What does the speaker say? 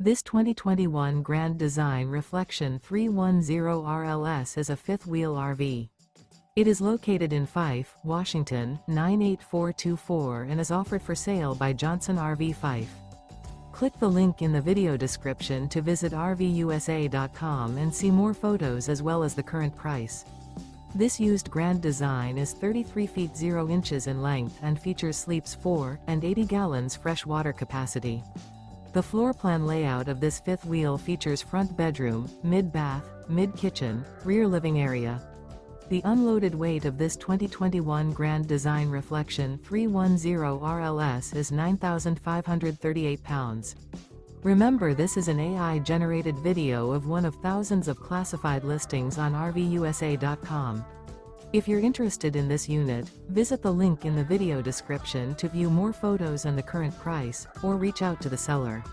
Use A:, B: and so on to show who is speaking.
A: This 2021 Grand Design Reflection 310 RLS is a fifth-wheel RV. It is located in Fife, Washington, 98424 and is offered for sale by Johnson RV Fife. Click the link in the video description to visit RVUSA.com and see more photos as well as the current price. This used Grand Design is 33 feet 0 inches in length and features sleeps 4 and 80 gallons fresh water capacity. The floor plan layout of this fifth wheel features front bedroom, mid-bath, mid-kitchen, rear living area. The unloaded weight of this 2021 Grand Design Reflection 310 RLS is 9,538 pounds. Remember, this is an AI-generated video of one of thousands of classified listings on RVUSA.com. If you're interested in this unit, visit the link in the video description to view more photos and the current price, or reach out to the seller.